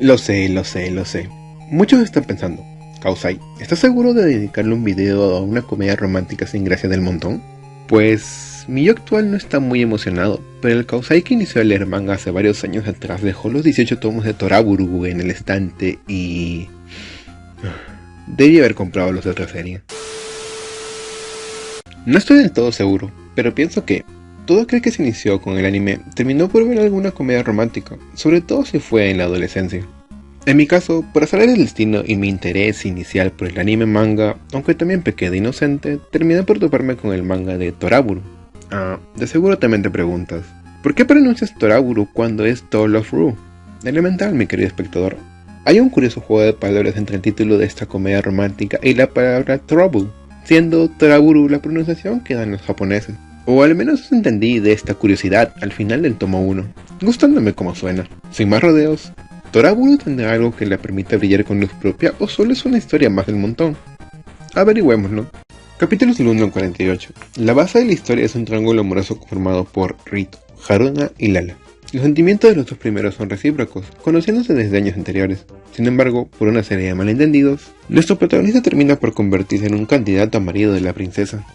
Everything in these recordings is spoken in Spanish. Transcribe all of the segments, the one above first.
Lo sé. Muchos están pensando, Kausai, ¿estás seguro de dedicarle un video a una comedia romántica sin gracia del montón? Pues mi yo actual no está muy emocionado, pero el Kausai que inició a leer manga hace varios años atrás dejó los 18 tomos de Toraburu en el estante y... debí haber comprado los de otra serie. No estoy del todo seguro, pero pienso que todo aquel que se inició con el anime terminó por ver alguna comedia romántica, sobre todo si fue en la adolescencia. En mi caso, por azar del destino y mi interés inicial por el anime manga, aunque también pequé de inocente, terminé por toparme con el manga de Toraburu. De seguro también te preguntas, ¿por qué pronuncias Toraburu cuando es Toraburu? Elemental, mi querido espectador. Hay un curioso juego de palabras entre el título de esta comedia romántica y la palabra Trouble, siendo Toraburu la pronunciación que dan los japoneses. O al menos eso entendí de esta curiosidad al final del tomo 1, gustándome como suena. Sin más rodeos, ¿Toraburu tendrá algo que le permita brillar con luz propia o solo es una historia más del montón? Averigüémoslo. Capítulos del 1 al 48. La base de la historia es un triángulo amoroso formado por Rito, Haruna y Lala. Los sentimientos de los dos primeros son recíprocos, conociéndose desde años anteriores. Sin embargo, por una serie de malentendidos, nuestro protagonista termina por convertirse en un candidato a marido de la princesa.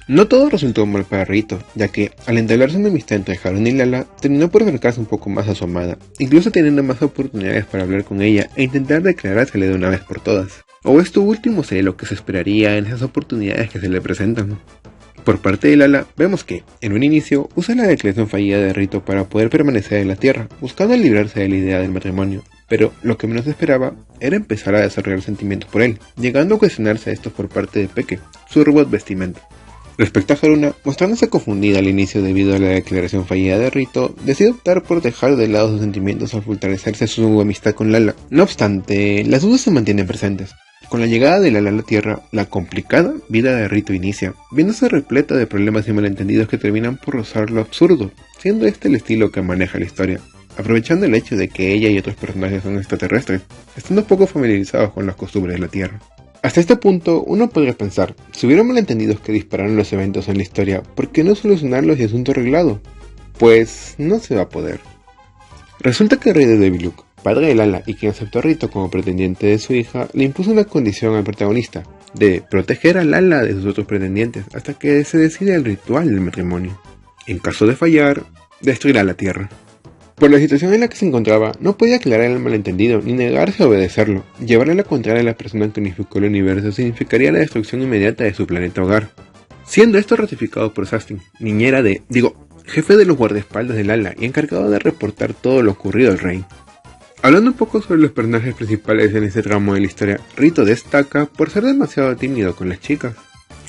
No todo resultó mal para Rito, ya que, al entablarse una amistad entre Haruna y Lala, terminó por acercarse un poco más a su amada, incluso teniendo más oportunidades para hablar con ella e intentar declarársele de una vez por todas. O esto último sería lo que se esperaría en esas oportunidades que se le presentan. Por parte de Lala, vemos que, en un inicio, usa la declaración fallida de Rito para poder permanecer en la Tierra, buscando librarse de la idea del matrimonio, pero lo que menos esperaba era empezar a desarrollar sentimientos por él, llegando a cuestionarse esto por parte de Peke, su robot vestimenta. Respecto a Haruna, mostrándose confundida al inicio debido a la declaración fallida de Rito, decide optar por dejar de lado sus sentimientos al fortalecerse su amistad con Lala. No obstante, las dudas se mantienen presentes. Con la llegada de Lala a la Tierra, la complicada vida de Rito inicia, viéndose repleta de problemas y malentendidos que terminan por rozar lo absurdo, siendo este el estilo que maneja la historia, aprovechando el hecho de que ella y otros personajes son extraterrestres, estando poco familiarizados con las costumbres de la Tierra. Hasta este punto, uno podría pensar, si hubiera malentendidos que dispararon los eventos en la historia, ¿por qué no solucionarlos y asunto arreglado? Pues no se va a poder. Resulta que el rey de Deviluk, padre de Lala y quien aceptó a Rito como pretendiente de su hija, le impuso una condición al protagonista, de proteger a Lala de sus otros pretendientes hasta que se decida el ritual del matrimonio. En caso de fallar, destruirá la tierra. Por la situación en la que se encontraba, no podía aclarar el malentendido ni negarse a obedecerlo. Llevarle la contraria a la persona que unificó el universo significaría la destrucción inmediata de su planeta hogar. Siendo esto ratificado por Sastin, jefe de los guardaespaldas de Lala y encargado de reportar todo lo ocurrido al rey. Hablando un poco sobre los personajes principales en este tramo de la historia, Rito destaca por ser demasiado tímido con las chicas,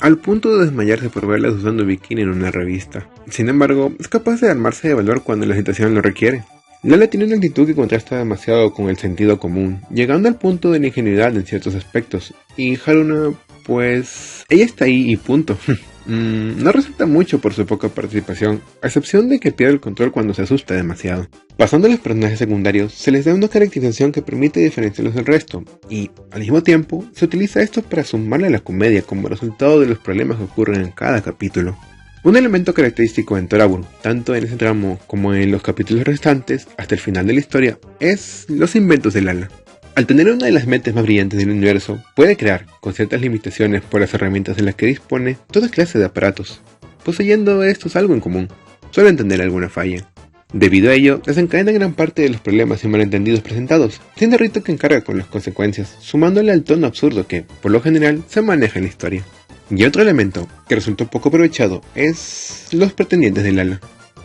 al punto de desmayarse por verlas usando bikini en una revista. Sin embargo, es capaz de armarse de valor cuando la situación lo requiere. Lala tiene una actitud que contrasta demasiado con el sentido común, llegando al punto de la ingenuidad en ciertos aspectos, y Haruna, pues... ella está ahí y punto. No resalta mucho por su poca participación, a excepción de que pierde el control cuando se asusta demasiado. Pasando a los personajes secundarios, se les da una caracterización que permite diferenciarlos del resto, y, al mismo tiempo, se utiliza esto para sumarle a la comedia como resultado de los problemas que ocurren en cada capítulo. Un elemento característico en Toraburu, tanto en ese tramo como en los capítulos restantes, hasta el final de la historia, es los inventos de Lala. Al tener una de las mentes más brillantes del universo, puede crear, con ciertas limitaciones por las herramientas de las que dispone, toda clase de aparatos, poseyendo estos algo en común, suelen tener alguna falla. Debido a ello, desencadena gran parte de los problemas y malentendidos presentados, siendo Rito quien carga con las consecuencias, sumándole al tono absurdo que, por lo general, se maneja en la historia. Y otro elemento, que resultó poco aprovechado, es los pretendientes de Lala.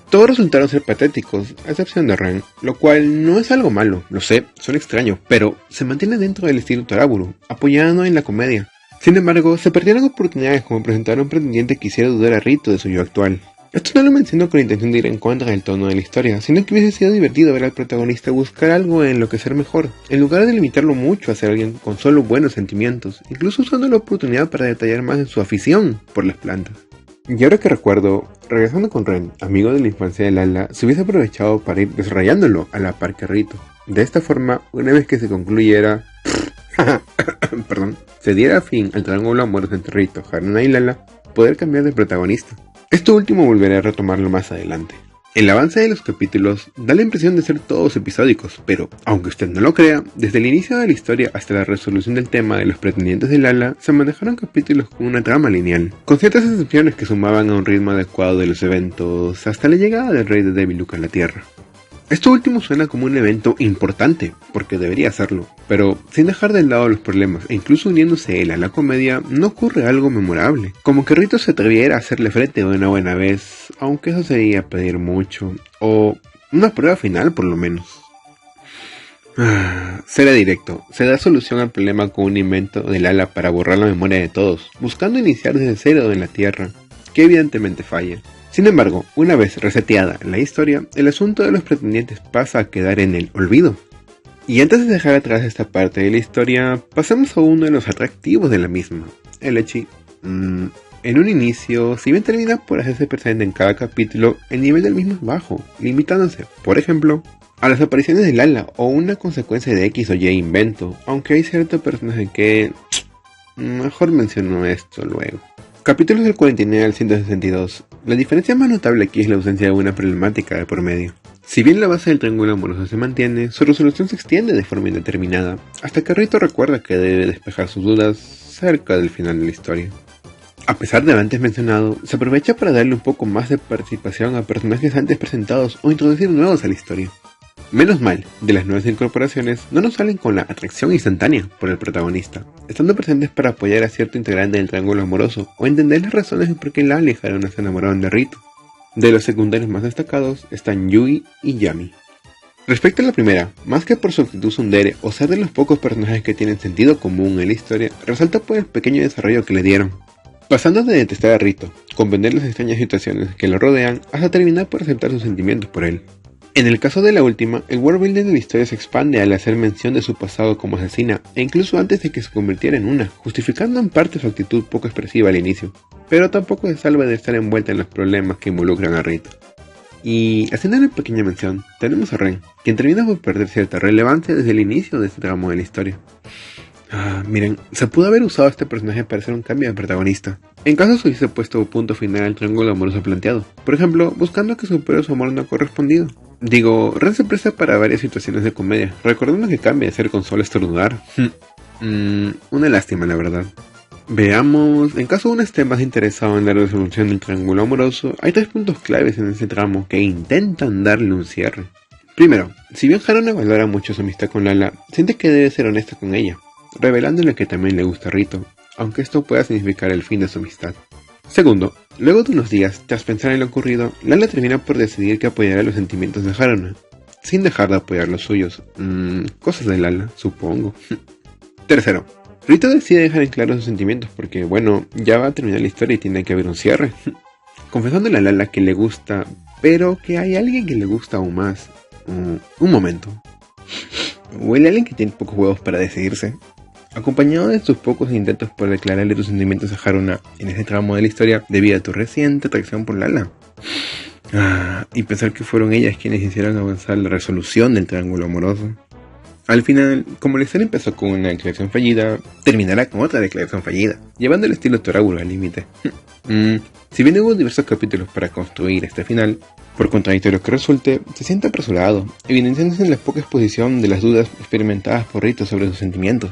Todos resultaron ser patéticos, a excepción de Ren, lo cual no es algo malo, lo sé, suena extraño, pero se mantiene dentro del estilo Toraburu, apoyando en la comedia. Sin embargo, se perdieron oportunidades como presentar a un pretendiente que hiciera dudar a Rito de su yo actual. Esto no lo menciono con la intención de ir en contra del tono de la historia, sino que hubiese sido divertido ver al protagonista buscar algo en lo que ser mejor, en lugar de limitarlo mucho a ser alguien con solo buenos sentimientos, incluso usando la oportunidad para detallar más en su afición por las plantas. Y ahora que recuerdo, regresando con Ren, amigo de la infancia de Lala, se hubiese aprovechado para ir desarrollándolo a la par que Rito. De esta forma, una vez que se concluyera... se diera fin al triángulo amoroso entre Rito, Haruna y Lala, poder cambiar de protagonista. Esto último volveré a retomarlo más adelante. El avance de los capítulos da la impresión de ser todos episódicos, pero, aunque usted no lo crea, desde el inicio de la historia hasta la resolución del tema de los pretendientes de Lala, se manejaron capítulos con una trama lineal, con ciertas excepciones que sumaban a un ritmo adecuado de los eventos, hasta la llegada del rey de Deviluca a la Tierra. Esto último suena como un evento importante, porque debería serlo, pero sin dejar de lado los problemas e incluso uniéndose él a la comedia, no ocurre algo memorable, como que Rito se atreviera a hacerle frente de una buena vez, aunque eso sería pedir mucho, o una prueba final por lo menos. Será directo, se da solución al problema con un invento del ala para borrar la memoria de todos, buscando iniciar desde cero en la Tierra, que evidentemente falla. Sin embargo, una vez reseteada la historia, el asunto de los pretendientes pasa a quedar en el olvido. Y antes de dejar atrás esta parte de la historia, pasemos a uno de los atractivos de la misma, el ecchi. En un inicio, si bien termina por hacerse presente en cada capítulo, el nivel del mismo es bajo, limitándose, por ejemplo, a las apariciones de Lala o una consecuencia de X o Y invento, aunque hay cierto personaje que... mejor menciono esto luego. Capítulos del 49 al 162. La diferencia más notable aquí es la ausencia de una problemática de por medio. Si bien la base del triángulo amoroso se mantiene, su resolución se extiende de forma indeterminada, hasta que Rito recuerda que debe despejar sus dudas cerca del final de la historia. A pesar de lo antes mencionado, se aprovecha para darle un poco más de participación a personajes antes presentados o introducir nuevos a la historia. Menos mal, de las nuevas incorporaciones no nos salen con la atracción instantánea por el protagonista, estando presentes para apoyar a cierto integrante del triángulo amoroso o entender las razones de por qué Lala y Haruna se enamoraron de Rito. De los secundarios más destacados están Yui y Yami. Respecto a la primera, más que por su actitud tsundere o ser de los pocos personajes que tienen sentido común en la historia, resalta por el pequeño desarrollo que le dieron. Pasando de detestar a Rito, comprender las extrañas situaciones que lo rodean, hasta terminar por aceptar sus sentimientos por él. En el caso de la última, el worldbuilding de la historia se expande al hacer mención de su pasado como asesina, e incluso antes de que se convirtiera en una, justificando en parte su actitud poco expresiva al inicio, pero tampoco se salva de estar envuelta en los problemas que involucran a Rito. Y haciendo una pequeña mención, tenemos a Ren, quien termina por perder cierta relevancia desde el inicio de este tramo de la historia. Miren, se pudo haber usado a este personaje para hacer un cambio de protagonista. En caso se hubiese puesto punto final al triángulo amoroso planteado. Por ejemplo, buscando que supere su amor no correspondido. Digo, Ren se presta para varias situaciones de comedia, recordando que cambia de ser con solo estornudar. Una lástima la verdad. Veamos, en caso uno esté más interesado en la resolución del triángulo amoroso, hay 3 puntos claves en ese tramo que intentan darle un cierre. Primero, si bien Haruna valora mucho su amistad con Lala, siente que debe ser honesta con ella, revelándole que también le gusta Rito, aunque esto pueda significar el fin de su amistad. Segundo, luego de unos días, tras pensar en lo ocurrido, Lala termina por decidir que apoyará los sentimientos de Haruna, sin dejar de apoyar los suyos. Cosas de Lala, supongo. Tercero, Rito decide dejar en claro sus sentimientos porque, bueno, ya va a terminar la historia y tiene que haber un cierre. Confesándole a Lala que le gusta, pero que hay alguien que le gusta aún más. Un momento. Huele a alguien que tiene pocos huevos para decidirse. Acompañado de sus pocos intentos por declararle tus sentimientos a Haruna en ese tramo de la historia debido a tu reciente atracción por Lala. Y pensar que fueron ellas quienes hicieron avanzar la resolución del triángulo amoroso. Al final, como la historia empezó con una declaración fallida, terminará con otra declaración fallida, llevando el estilo Toradora al límite. Si bien hubo diversos capítulos para construir este final, por contradictorio que resulte, se siente apresurado, evidenciándose en la poca exposición de las dudas experimentadas por Rito sobre sus sentimientos.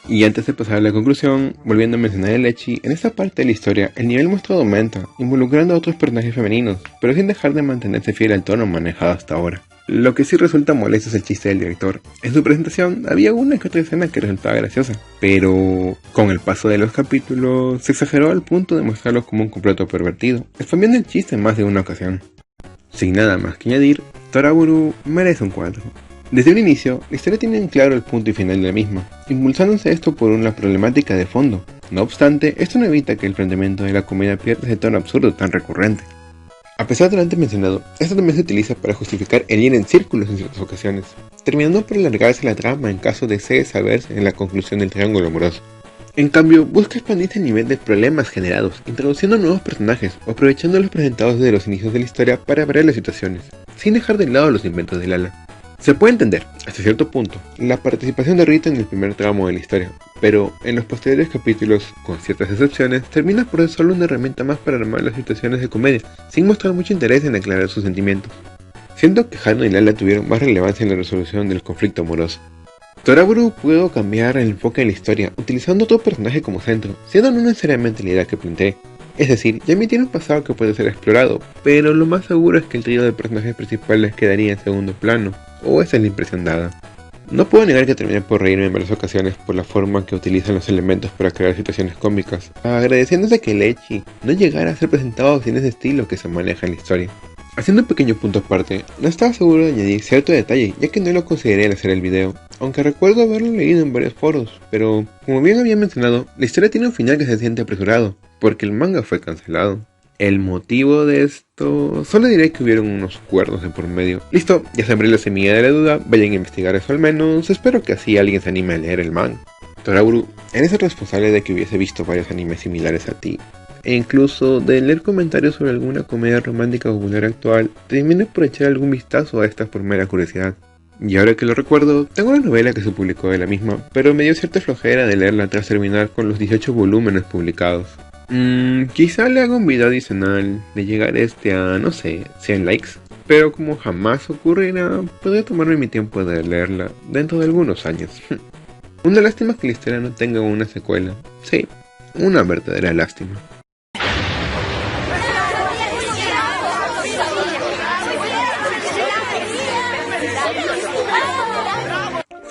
Y antes de pasar a la conclusión, volviendo a mencionar el ecchi, en esta parte de la historia el nivel mostrado aumenta, involucrando a otros personajes femeninos, pero sin dejar de mantenerse fiel al tono manejado hasta ahora. Lo que sí resulta molesto es el chiste del director. En su presentación había una que otra escena que resultaba graciosa, pero con el paso de los capítulos se exageró al punto de mostrarlo como un completo pervertido, expandiendo el chiste en más de una ocasión. Sin nada más que añadir, Toraburu merece un 4. Desde un inicio, la historia tiene en claro el punto y final de la misma, impulsándose esto por una problemática de fondo. No obstante, esto no evita que el planteamiento de la comedia pierda ese tono absurdo tan recurrente. A pesar de lo antes mencionado, esto también se utiliza para justificar el ir en círculos en ciertas ocasiones, terminando por alargarse la trama en caso desee saberse en la conclusión del triángulo amoroso. En cambio, busca expandirse el nivel de problemas generados, introduciendo nuevos personajes o aprovechando los presentados desde los inicios de la historia para variar las situaciones, sin dejar de lado los inventos de Lala. Se puede entender, hasta cierto punto, la participación de Rito en el primer tramo de la historia, pero en los posteriores capítulos, con ciertas excepciones, termina por ser solo una herramienta más para armar las situaciones de comedia, sin mostrar mucho interés en aclarar sus sentimientos. Siento que Hano y Lala tuvieron más relevancia en la resolución del conflicto amoroso. Toraburu pudo cambiar el enfoque en la historia, utilizando otro personaje como centro, siendo no necesariamente la idea que planteé. Es decir, Yami tiene un pasado que puede ser explorado, pero lo más seguro es que el trío de personajes principales quedaría en segundo plano, o esa es la impresión dada. No puedo negar que terminé por reírme en varias ocasiones por la forma que utilizan los elementos para crear situaciones cómicas, agradeciéndose que el ecchi no llegara a ser presentado sin ese estilo que se maneja en la historia. Haciendo un pequeño punto aparte, no estaba seguro de añadir cierto detalle, ya que no lo consideré al hacer el video, aunque recuerdo haberlo leído en varios foros, pero como bien había mencionado, la historia tiene un final que se siente apresurado, porque el manga fue cancelado. El motivo de esto, solo diré que hubieron unos cuernos de por medio. Listo, ya sembré la semilla de la duda, vayan a investigar eso al menos, espero que así alguien se anime a leer el manga. Toraburu, eres el responsable de que hubiese visto varios animes similares a ti, e incluso de leer comentarios sobre alguna comedia romántica popular actual, terminé por echar algún vistazo a estas por mera curiosidad. Y ahora que lo recuerdo, tengo una novela que se publicó de la misma, pero me dio cierta flojera de leerla tras terminar con los 18 volúmenes publicados. Quizá le haga un video adicional de llegar a, no sé, 100 likes, pero como jamás ocurrirá, podré tomarme mi tiempo de leerla dentro de algunos años. Una lástima que la historia no tenga una secuela, sí, una verdadera lástima.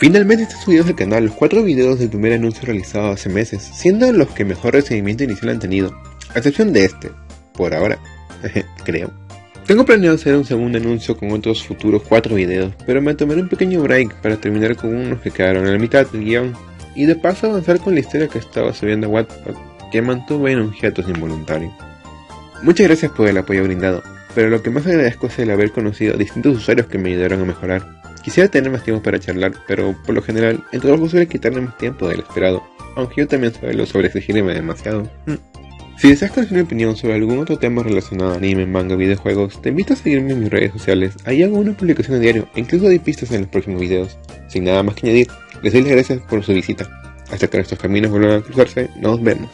Finalmente están subidos al canal los 4 videos del primer anuncio realizado hace meses, siendo los que mejor recibimiento inicial han tenido, a excepción de este, por ahora, creo. Tengo planeado hacer un segundo anuncio con otros futuros 4 videos, pero me tomaré un pequeño break para terminar con unos que quedaron a la mitad del guión, y de paso avanzar con la historia que estaba subiendo a Wattpad, que mantuve en un hiatus involuntario. Muchas gracias por el apoyo brindado, pero lo que más agradezco es el haber conocido a distintos usuarios que me ayudaron a mejorar. Quisiera tener más tiempo para charlar, pero por lo general, el trabajo suele quitarme más tiempo del esperado, aunque yo también suelo sobreexigirme demasiado. Si deseas conocer mi opinión sobre algún otro tema relacionado a anime, manga, videojuegos, te invito a seguirme en mis redes sociales, ahí hago una publicación a diario, e incluso doy pistas en los próximos videos. Sin nada más que añadir, les doy las gracias por su visita. Hasta que nuestros caminos vuelvan a cruzarse, nos vemos.